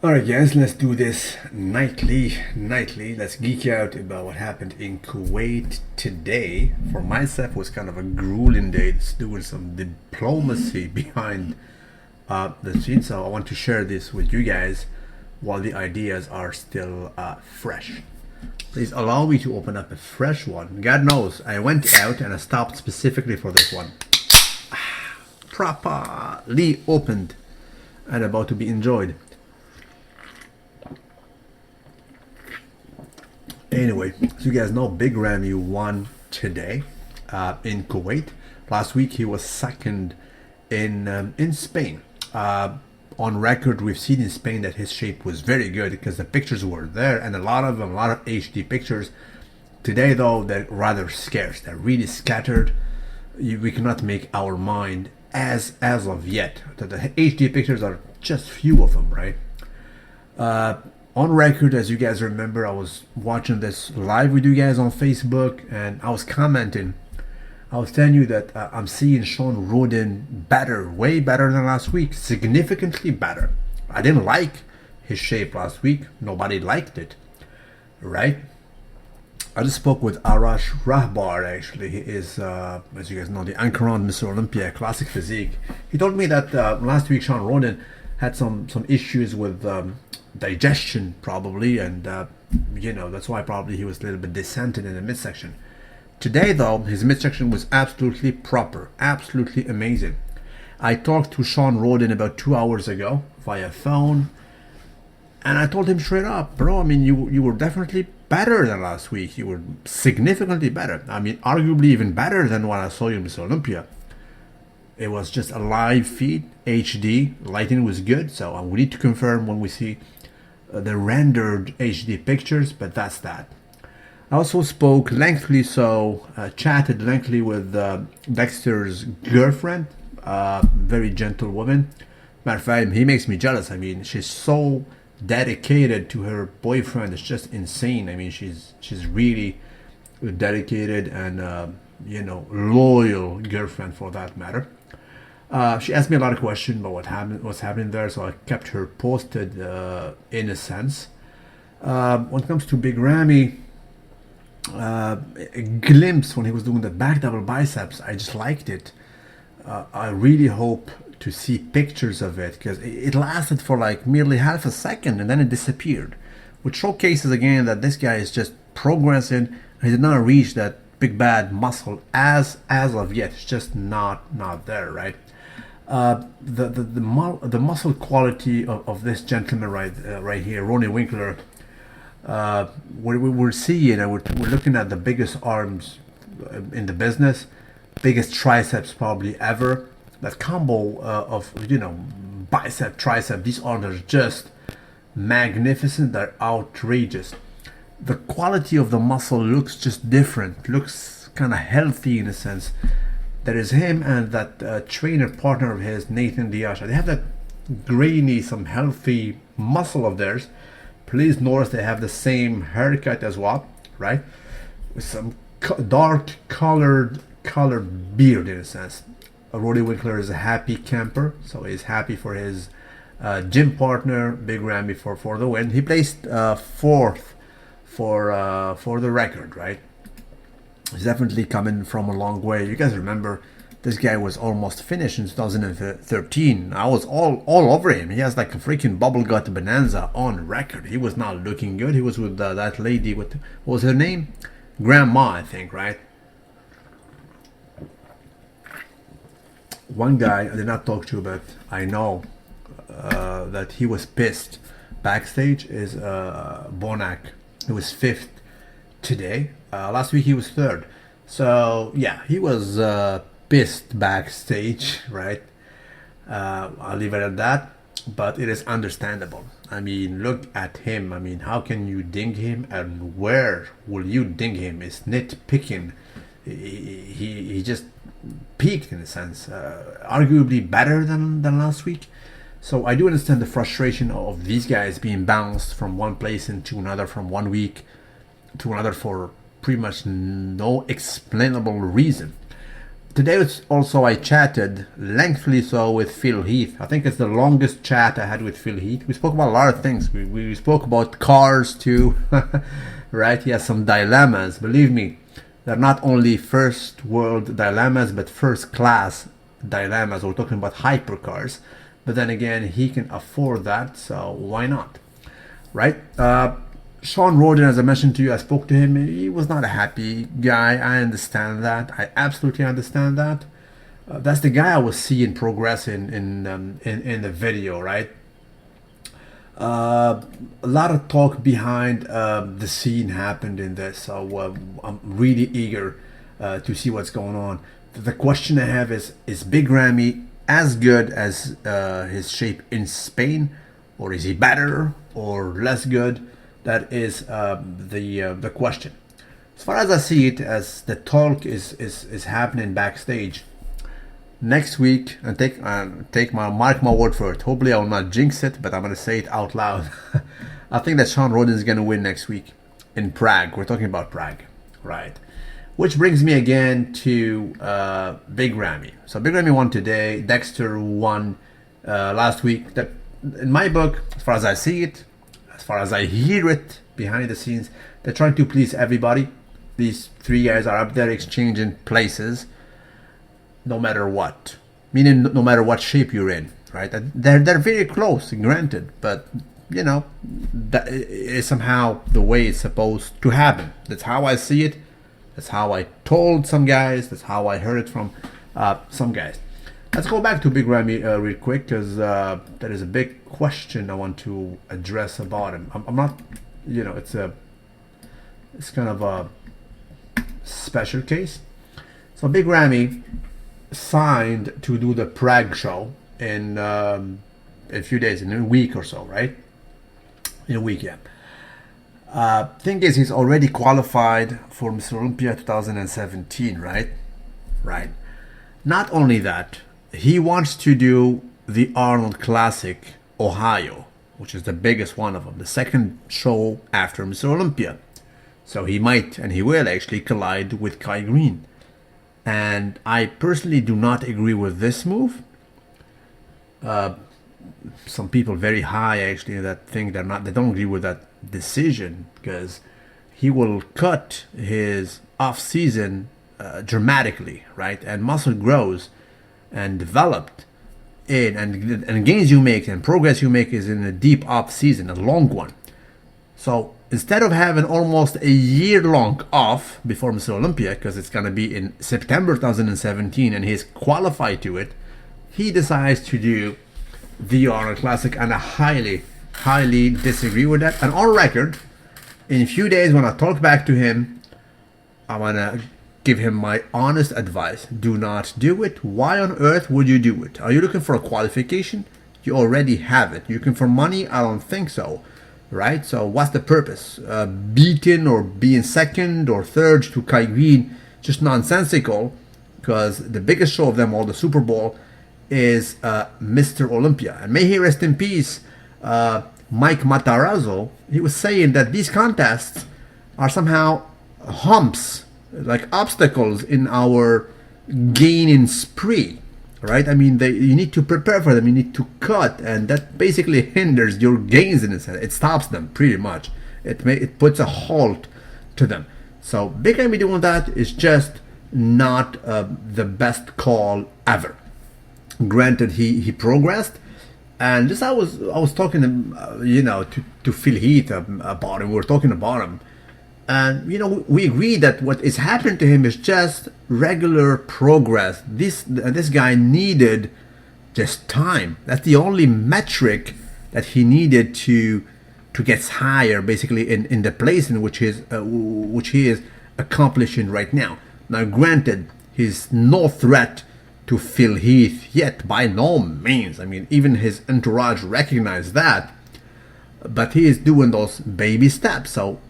Alright guys, let's do this nightly. Let's geek out about what happened in Kuwait today. For myself, it was kind of a grueling day. It's doing some diplomacy behind the scene. So I want to share this with you guys while the ideas are still fresh. Please allow me to open up a fresh one. God knows, I went out and I stopped specifically for this one. Properly opened and about to be enjoyed. Anyway, so you guys know Big Ramy won today in Kuwait. Last week he was second in Spain. On record, we've seen in Spain that his shape was very good because the pictures were there, and a lot of HD pictures. Today, though, they're rather scarce. They're really scattered. We cannot make our mind as of yet. The HD pictures are just few of them, right? On record, as you guys remember, I was watching this live with you guys on Facebook, and I was commenting. I was telling you that I'm seeing Shawn Rhoden better, way better than last week, significantly better. I didn't like his shape last week. Nobody liked it, right? I just spoke with Arash Rahbar, actually. He is, as you guys know, the anchor on Mr. Olympia, classic physique. He told me that last week Shawn Rhoden had some issues with digestion, probably, and that's why probably he was a little bit descended in the midsection. Today, though, his midsection was absolutely proper, absolutely amazing. I talked to Shawn Rhoden about 2 hours ago via phone, and I told him straight up, bro, I mean, you were definitely better than last week. You were significantly better. I mean, arguably even better than what I saw you in Mr. Olympia. It was just a live feed, HD, lighting was good, so we need to confirm when we see the rendered HD pictures, but that's that. I also spoke lengthily, chatted lengthily with Dexter's girlfriend, very gentle woman. Matter of fact, he makes me jealous. I mean, she's so dedicated to her boyfriend. It's just insane. I mean, she's really dedicated and loyal girlfriend for that matter. She asked me a lot of questions about what's happening there, so I kept her posted in a sense. When it comes to Big Ramy, a glimpse when he was doing the back double biceps, I just liked it. I really hope to see pictures of it because it lasted for like merely half a second and then it disappeared, which showcases again that this guy is just progressing and he did not reach that big bad muscle as of yet. It's just not there, right? The muscle quality of this gentleman right here, Ronnie Winkler. We're seeing and we're looking at the biggest arms in the business, biggest triceps probably ever. That combo of bicep, tricep, these arms are just magnificent. They're outrageous. The quality of the muscle looks just different, looks kind of healthy in a sense. There is him and that trainer partner of his, Nathan Diasha. They have that grainy, some healthy muscle of theirs. Please notice they have the same haircut as well, right? With some dark colored beard in a sense. Roelly Winkler is a happy camper, so he's happy for his gym partner, Big Ramy, for the win. He placed fourth for the record, right? He's definitely coming from a long way. You guys remember this guy was almost finished in 2013. I was all over him. He has like a freaking bubble gut bonanza on record. He was not looking good. He was with that lady with, what was her name? Grandma, I think, right? One guy I did not talk to, but I know that he was pissed backstage is Bonac. He was fifth today. Last week he was third. So yeah, he was pissed backstage, right? I'll leave it at that. But it is understandable. I mean, look at him. I mean, how can you ding him, and where will you ding him? It's nitpicking. He just peaked in a sense, arguably better than last week. So I do understand the frustration of these guys being bounced from one place into another, from one week to another for pretty much no explainable reason. today was also I chatted lengthily so with Phil Heath. I think it's the longest chat I had with Phil Heath. We spoke about a lot of things. We spoke about cars too, right? He has some dilemmas. Believe me, they're not only first world dilemmas, but first class dilemmas. We're talking about hypercars. But then again, he can afford that, so why not? Right? Shawn Rhoden, as I mentioned to you, I spoke to him. He was not a happy guy. I understand that. I absolutely understand that. That's the guy I was seeing progress in the video, right? A lot of talk behind the scene happened in this, so I'm really eager to see what's going on. The question I have is Big Ramy as good as his shape in Spain, or is he better or less good? That is the question. As far as I see it, as the talk is happening backstage, next week, and take my mark my word for it. Hopefully, I will not jinx it, but I'm gonna say it out loud. I think that Shawn Rhoden is gonna win next week in Prague. We're talking about Prague, right? Which brings me again to Big Ramy. So Big Ramy won today. Dexter won last week. That, in my book, as far as I see it, as far as I hear it behind the scenes, they're trying to please everybody. These three guys are up there exchanging places, no matter what. Meaning, no matter what shape you're in, right? They're very close, granted, but you know that is somehow the way it's supposed to happen. That's how I see it. That's how I told some guys. That's how I heard it from some guys. Let's go back to Big Ramy real quick, because there is a big question I want to address about him. I'm not, you know, it's kind of a special case. So Big Ramy signed to do the Prague show in a few days, in a week or so, right? In a week, yeah. Thing is, he's already qualified for Mr. Olympia 2017, right? Right. Not only that, he wants to do the Arnold Classic Ohio, which is the biggest one of them, the second show after Mr. Olympia. So he might, and he will actually, collide with Kai Green. And I personally do not agree with this move. Some people very high actually that think they don't agree with that decision, because he will cut his off season dramatically, right? And muscle grows and developed and gains you make and progress you make is in a deep off season, a long one. So instead of having almost a year long off before Mr. Olympia, because it's going to be in September 2017 and he's qualified to it, he decides to do the Arnold Classic, and I highly disagree with that. And on record, in a few days when I talk back to him, I want to give him my honest advice. Do not do it. Why on earth would you do it? Are you looking for a qualification? You already have it. You looking for money? I don't think so. Right? So what's the purpose? Beating or being second or third to Kai Green, just nonsensical, because the biggest show of them all, the Super Bowl, is Mr. Olympia. And may he rest in peace, Mike Matarazzo. He was saying that these contests are somehow humps, like obstacles in our gaining spree, right? I mean, you need to prepare for them, you need to cut, and that basically hinders your gains in a sense. It stops them pretty much. It puts a halt to them. So Big Ramy doing that is just not the best call ever. Granted, he progressed, and just I was talking to Phil Heath about him. We were talking about him. And we agree that what is happening to him is just regular progress. This guy needed just time. That's the only metric that he needed to get higher, basically in the place in which he is accomplishing right now. Now, granted, he's no threat to Phil Heath yet, by no means. I mean, even his entourage recognize that. But he is doing those baby steps. So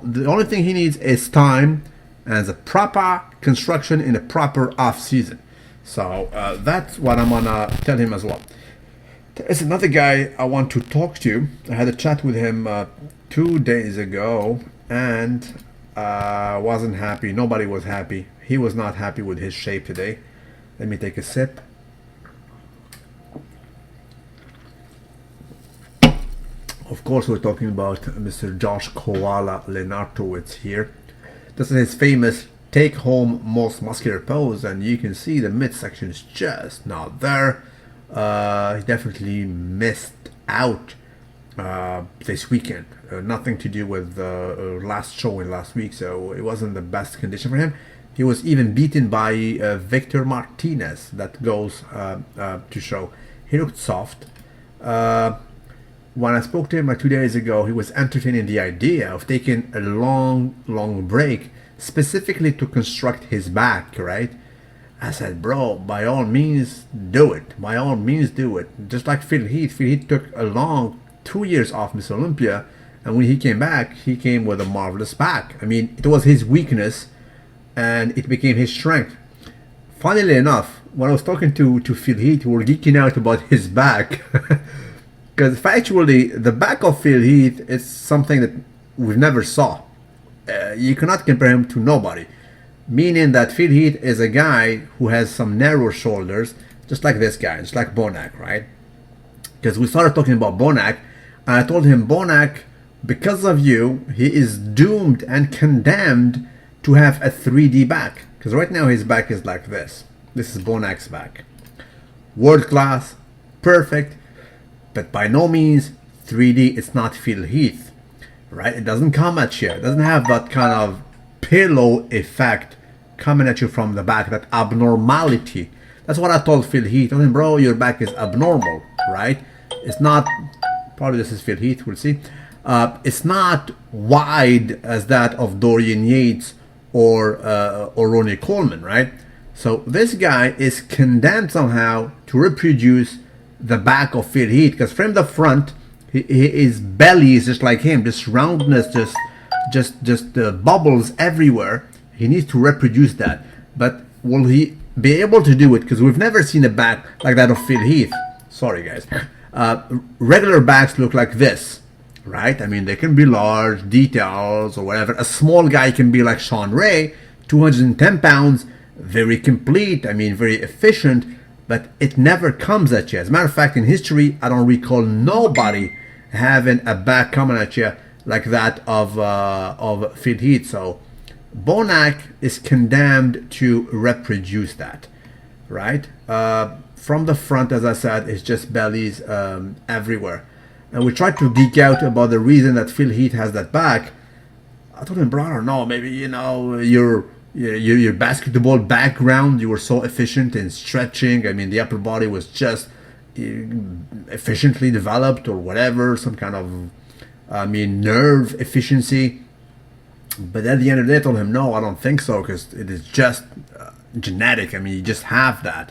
the only thing he needs is time and a proper construction in a proper off season. So that's what I'm gonna tell him as well. There's another guy I want to talk to. I had a chat with him 2 days ago, and wasn't happy. Nobody was happy. He was not happy with his shape today. Let me take a sip. Of course, we're talking about Mr. Josh Koala Lenartowicz here. This is his famous take-home most muscular pose, and you can see the midsection is just not there. He definitely missed out this weekend. Nothing to do with the last show in last week, so it wasn't the best condition for him. He was even beaten by Victor Martinez. That goes to show. He looked soft. When I spoke to him like 2 days ago, he was entertaining the idea of taking a long break, specifically to construct his back, right? I said, bro, by all means, do it. By all means, do it. Just like Phil Heath. Phil Heath took a long 2 years off Miss Olympia, and when he came back, he came with a marvelous back. I mean, it was his weakness, and it became his strength. Funnily enough, when I was talking to Phil Heath, we were geeking out about his back. Because factually, the back of Phil Heath is something that we've never saw. You cannot compare him to nobody. Meaning that Phil Heath is a guy who has some narrow shoulders, just like this guy, just like Bonac, right? Because we started talking about Bonac, and I told him, Bonac, because of you, he is doomed and condemned to have a 3D back. Because right now his back is like this. This is Bonac's back. World class, perfect, but by no means 3D. It's not Phil Heath, right? It doesn't come at you. It doesn't have that kind of pillow effect coming at you from the back, that abnormality. That's what I told Phil Heath. I told him, bro, your back is abnormal, right? It's not, probably this is Phil Heath, we'll see. It's not wide as that of Dorian Yates or Ronnie Coleman, right? So this guy is condemned somehow to reproduce the back of Phil Heath, because from the front, his belly is just like him, just roundness, just bubbles everywhere. He needs to reproduce that, but will he be able to do it? Because we've never seen a back like that of Phil Heath. Sorry guys. Regular backs look like this, right? I mean, they can be large, details or whatever. A small guy can be like Shawn Ray, 210 pounds, very complete, I mean, very efficient, but it never comes at you. As a matter of fact, in history, I don't recall nobody having a back coming at you like that of Phil Heath. So Bonac is condemned to reproduce that, right? From the front, as I said, it's just bellies everywhere. And we tried to geek out about the reason that Phil Heath has that back. I told him, bro, I don't know, maybe, you know, your basketball background, you were so efficient in stretching. I mean, the upper body was just efficiently developed or whatever, some kind of, nerve efficiency. But at the end of the day, I told him, no, I don't think so, because it is just genetic. I mean, you just have that.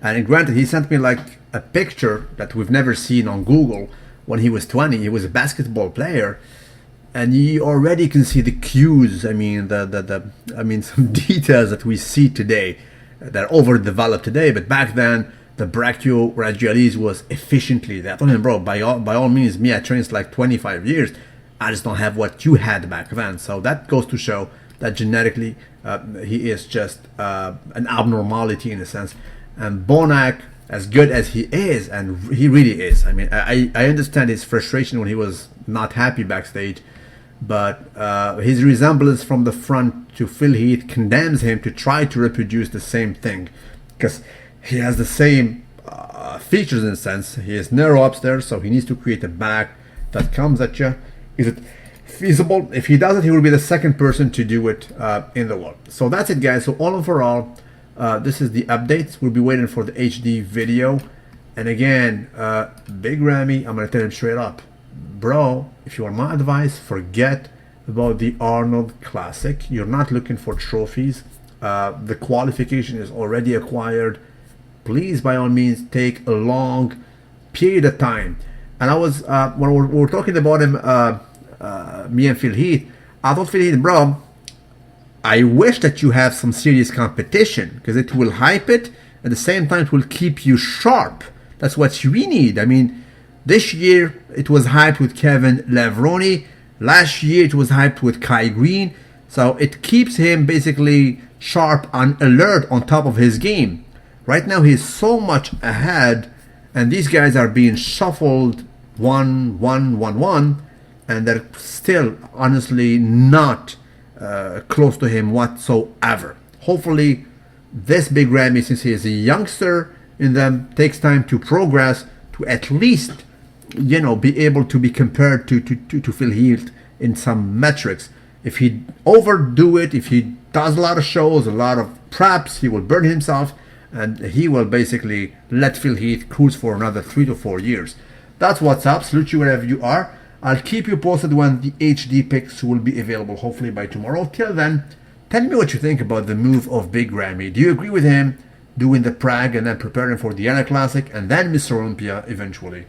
And granted, he sent me like a picture that we've never seen on Google when he was 20. He was a basketball player. And you already can see the cues. I mean, some details that we see today that are overdeveloped today. But back then, the brachioradialis was efficiently there. I told him, bro, by all means, me, I trained like 25 years. I just don't have what you had back then. So that goes to show that genetically, he is just an abnormality in a sense. And Bonac, as good as he is, and he really is. I mean, I understand his frustration when he was not happy backstage. But his resemblance from the front to Phil Heath condemns him to try to reproduce the same thing, because he has the same features in a sense. He is narrow upstairs, so he needs to create a back that comes at you. Is it feasible? If he does it, he will be the second person to do it in the world. So that's it, guys. So all overall, this is the updates. We'll be waiting for the HD video. And again, Big Ramy, I'm going to tell him straight up, bro, if you want my advice, forget about the Arnold Classic. You're not looking for trophies. The qualification is already acquired. Please, by all means, take a long period of time. And I was, when we were talking about him, me and Phil Heath, I told Phil Heath, bro, I wish that you have some serious competition, because it will hype it. At the same time, it will keep you sharp. That's what we need. I mean, this year, it was hyped with Kevin Levrone. Last year, it was hyped with Kai Green. So it keeps him basically sharp and alert on top of his game. Right now he's so much ahead, and these guys are being shuffled 1-1-1-1, and they're still honestly not close to him whatsoever. Hopefully this big Ramy, since he is a youngster in them, takes time to progress to at least, you know, be able to be compared to Phil Heath in some metrics. If he overdo it, if he does a lot of shows, a lot of preps, he will burn himself, and he will basically let Phil Heath cruise for another 3 to 4 years. That's what's up. Salute you wherever you are. I'll keep you posted when the HD pics will be available, hopefully by tomorrow. Till then, tell me what you think about the move of Big Ramy. Do you agree with him doing the Prague and then preparing for the LA Classic and then Mr. Olympia eventually?